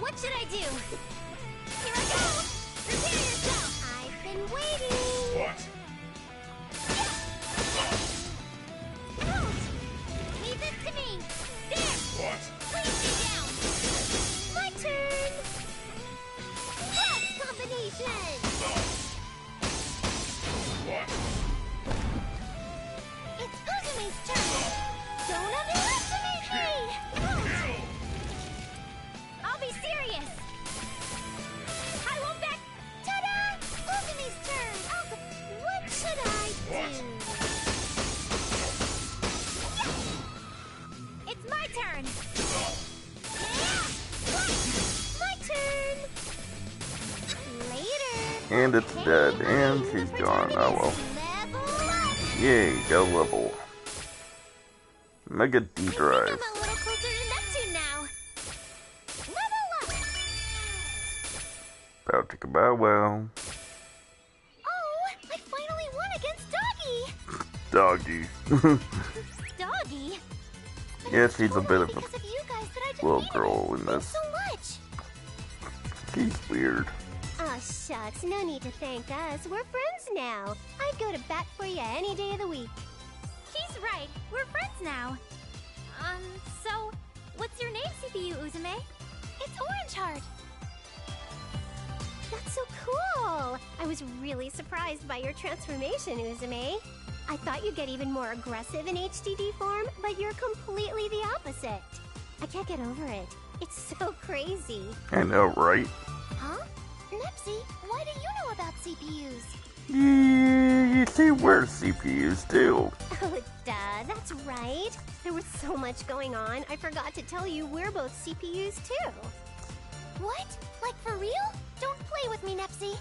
What should I do? Here I go! Prepare yourself! I've been waiting! What? Out! Leave this to me! There! What? Please stay down! My turn! Cross combination! What? It's Uzume's turn! Don't underestimate me! Kill! I'll be serious. I won't back. Ta-da! Uzume's turn! What should I do? What? It's my turn. My turn! Later! And it's dead, and she's gone. Oh well. Level up! Yay, got a level. Mega D I think Drive. I'm a little closer to Neptune now. Level up! Bow chicka bow wow. Oh, I finally won against Doggy! Doggy. Doggy? But Yeah, it's she's a bit totally of a because of you guys that I little defeated girl it. in Thanks this. so much! She's weird. Aw, shucks, no need to thank us. We're friends now. I'd go to bat for you any day of the week. She's right. We're friends now. So, what's your name, CPU Uzume? It's Orange Heart. That's so cool. I was really surprised by your transformation, Uzume. I thought you'd get even more aggressive in HDD form, but you're completely the opposite. I can't get over it. It's so crazy. I know, right? Huh? Nepsy, why do you know about CPUs? You see, we're CPUs too. Oh, duh, that's right. There was so much going on, I forgot to tell you we're both CPUs too. What? Like for real? Don't play with me, Nepsy.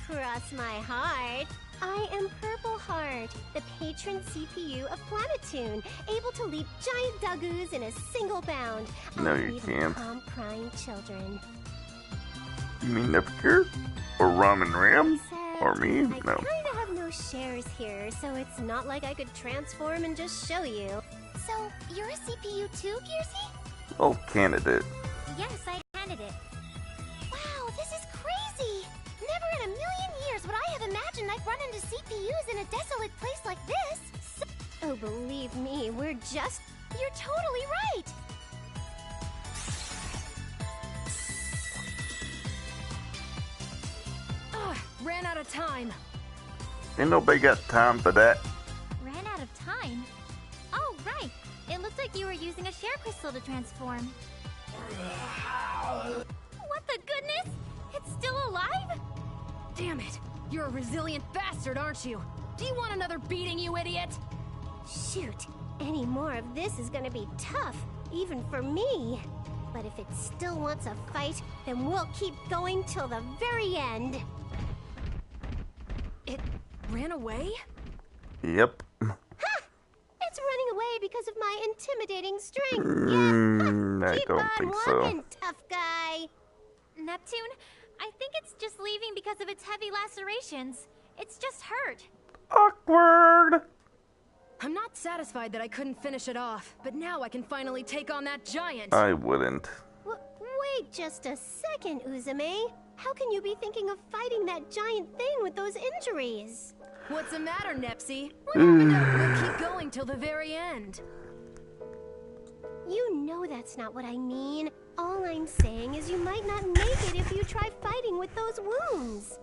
Cross my heart. I am Purple Heart, the patron CPU of Planetoon, able to leap giant duggoos in a single bound. No, and you even can't. calm crying children. You mean Nepker? Or Ramen Ram? Except Or me? I No. kinda have no shares here, so it's not like I could transform and just show you. So, you're a CPU too, Gearsy? Well, candidate. Yes, I handed it. Wow, this is crazy! Never in a million years would I have imagined I'd run into CPUs in a desolate place like this! Oh, believe me, we're just... You're totally right! Ugh, ran out of time. Ain't nobody got time for that. Ran out of time. Oh, right. It looked like you were using a share crystal to transform. What the goodness? It's Still alive? Damn it! You're a resilient bastard, aren't you? Do you want another beating, you idiot? Shoot, any more of this is gonna be tough, even for me. But if it still wants a fight, then we'll keep going till the very end. It ran away? Yep. Ha! It's running away because of my intimidating strength. I Keep don't on think walking, so. tough guy. Neptune, I think it's just leaving because of its heavy lacerations. It's just hurt. Awkward! I'm not satisfied that I couldn't finish it off, but now I can finally take on that giant. I wouldn't. Wait just a second, Uzume. How can you be thinking of fighting that giant thing with those injuries? What's the matter, Nepsi? We'll keep going till the very end. You know that's not what I mean. All I'm saying is you might not make it if you try fighting with those wounds.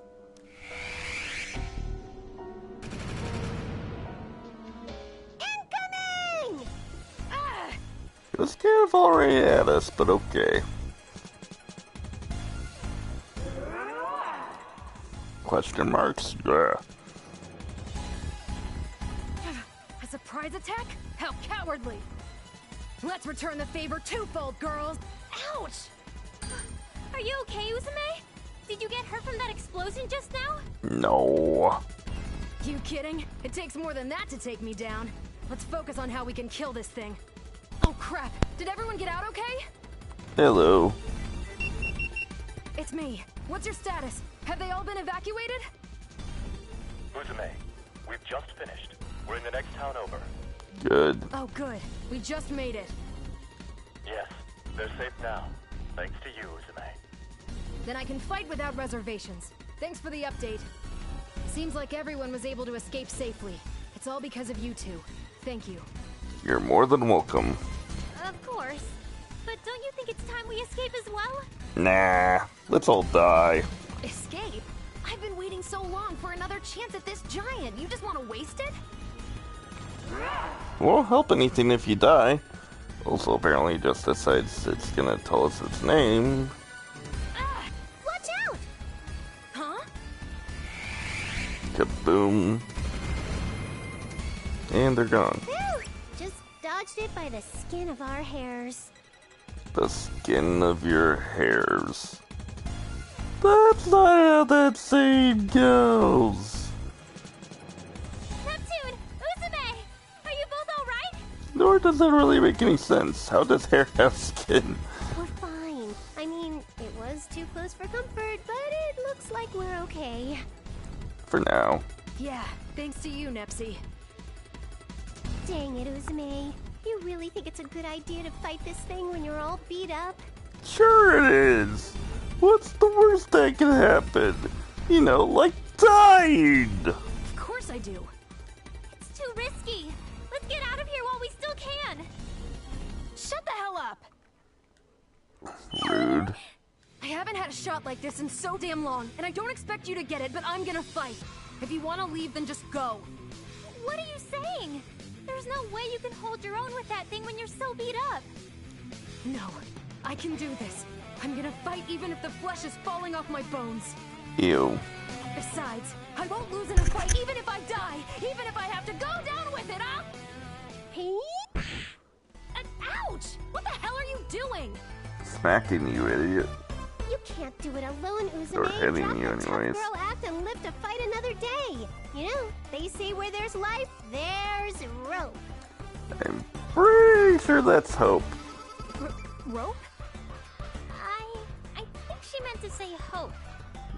Incoming! Ah! It was kind of already at us, but okay. Question marks? Yeah. A surprise attack? How cowardly! Let's return the favor twofold, girls! Ouch! Are you okay, Uzume? Did you get hurt from that explosion just now? No. You kidding? It takes more than that to take me down. Let's focus on how we can kill this thing. Oh crap! Did everyone get out okay? Hello. It's me. What's your status? Have they all been evacuated? Uzume, we've just finished. We're in the next town over. Good. Oh good. We just made it. Yes, they're safe now. Thanks to you, Uzume. Then I can fight without reservations. Thanks for the update. Seems like everyone was able to escape safely. It's all because of you two. Thank you. You're more than welcome. Of course. But don't you think it's time we escape as well? Nah. Let's all die. Escape? I've been waiting so long for another chance at this giant. You just want to waste it? Won't help anything if you die. Also, apparently, just decides it's gonna tell us its name. Ah! Watch out! Huh? Kaboom. And they're gone. Phew! Just dodged it by the skin of our hairs. The skin of your hairs. That's not how that saying goes. Neptune! Uzume! Are you both alright? Nor does that really make any sense. How does hair have skin? We're fine. I mean, it was too close for comfort, but it looks like we're okay. For now. Yeah, thanks to you, Nepsi. Dang it, Uzume. You really think it's a good idea to fight this thing when you're all beat up? Sure it is. What's the worst that can happen? You know, like dying. Of course I do. It's too risky. Let's get out of here while we still can. Shut the hell up! Rude. I haven't had a shot like this in so damn long, and I don't expect you to get it, but I'm gonna fight. If you want to leave, then just go. What are you saying? There's no way you can hold your own with that thing when you're so beat up. No, I can do this. I'm gonna fight even if the flesh is falling off my bones. Ew. Besides, I won't lose in a fight even if I die, even if I have to go down with it, huh? Hey? Ouch! What the hell are you doing? Smacking you, idiot. You can't do it alone, Uzume. Or hitting Drop you the tough anyways. girl act and live to fight another day. You know, they say where there's life, there's rope. I'm pretty sure that's hope. Rope? I think she meant to say hope.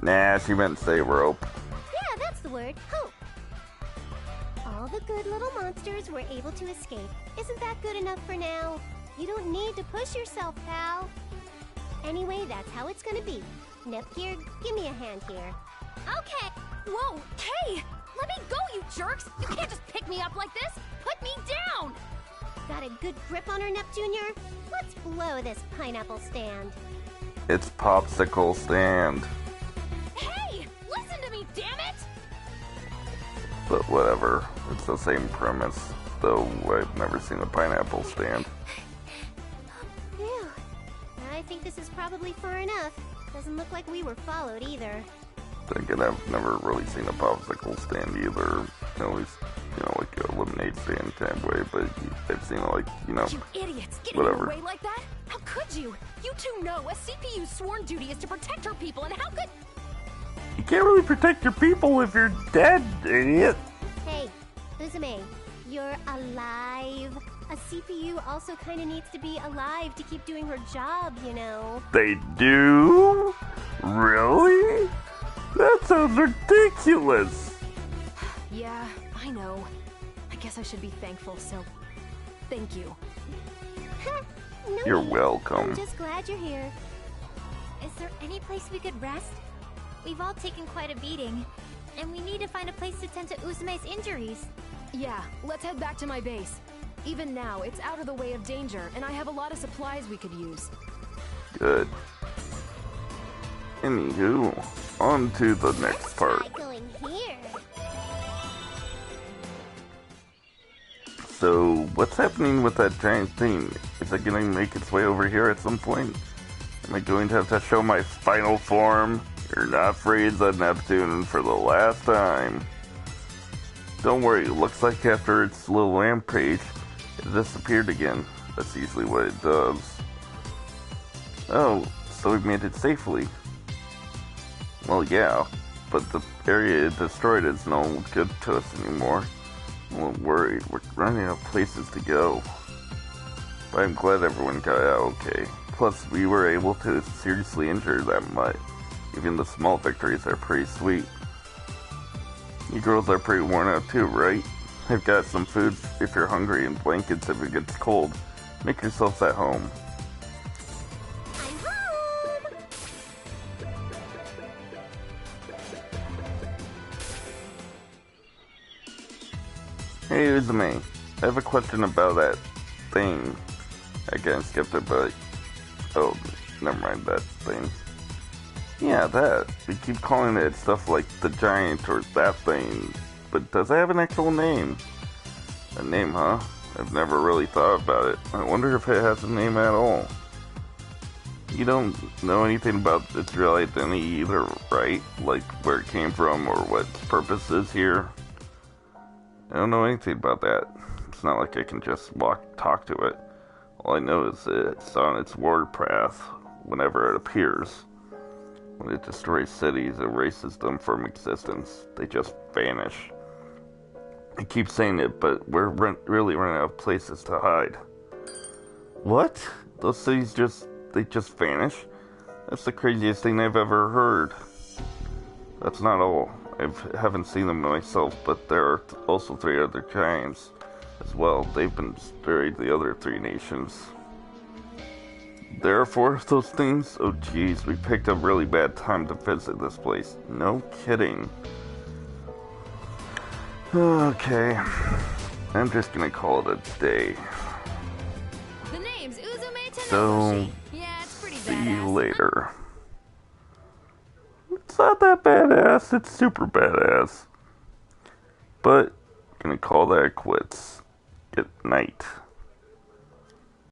Nah, she meant to say rope. Yeah, that's the word, hope. All the good little monsters were able to escape. Isn't that good enough for now? You don't need to push yourself, pal. Anyway, that's how it's gonna be. Nepgear, give me a hand here. Okay. Whoa, hey! Let me go, you jerks! You can't just pick me up like this! Put me down! Got a good grip on her, Neptunia? Let's blow this pineapple stand. It's popsicle stand. Hey! Listen to me, damn it! But whatever. It's the same premise. Though I've never seen a pineapple stand. Phew. I think this is probably far enough. Doesn't look like we we were followed either. Then again, I've never really seen a popsicle stand either. At least, like a lemonade stand type way, but I've seen it like, You idiots! Getting whatever. in the way like that? How could you? You two know a CPU's sworn duty is to protect her people, and how could... You can't really protect your people if you're dead, idiot. Hey, Uzume, you're alive. A CPU also kind of needs to be alive to keep doing her job, you know. They do? Really? That sounds ridiculous. Yeah, I know. I guess I should be thankful, so... Thank you. No You're need. welcome. I'm just glad you're here. Is there any place we could rest? We've all taken quite a beating, and we need to find a place to tend to Uzume's injuries. Yeah, let's head back to my base. Even now, it's out of the way of danger, and I have a lot of supplies we could use. Good. Anywho, on to the next part. Try going here. So, what's happening with that giant thing? Is it going to make its way over here at some point? Am I going to have to show my final form? You're not Frieza Neptune for the last time. Don't worry, it looks like after its little rampage, it disappeared again. That's usually what it does. Oh, so we made it safely. Well, yeah, but the area it destroyed is no good to us anymore. I'm a little worried. We're running out of places to go. But I'm glad everyone got out okay. Plus, we were able to seriously injure that mutt. Even the small victories are pretty sweet. You girls are pretty worn out too, right? I've got some food if you're hungry and blankets if it gets cold. Make yourselves at home. I'm home. Hey Uzume, I have a question about that thing. I kinda skipped it, but... Oh, never mind that thing. Yeah, that. We keep calling it stuff like the giant or that thing. But does it have an actual name? A name, huh? I've never really thought about it. I wonder if it has a name at all. You don't know anything about its real identity either, right? Like where it came from or what its purpose is here? I don't know anything about that. It's not like I can just talk to it. All I know is that it's on its warpath whenever it appears. When it destroys cities, it erases them from existence. They just vanish. I keep saying it, but we're really running out of places to hide. What? Those cities they just vanish? That's the craziest thing I've ever heard. That's not all. I haven't seen them myself, but there are also 3 other giants as well. They've been destroyed the other 3 nations. There are 4 of those things? Oh jeez, we picked a really bad time to visit this place. No kidding. Okay, I'm just gonna call it a day. The name's Uzume Tenoshi. So, Yeah, it's pretty see you badass. later. It's not that badass, it's super badass. But, gonna call that quits. Good night.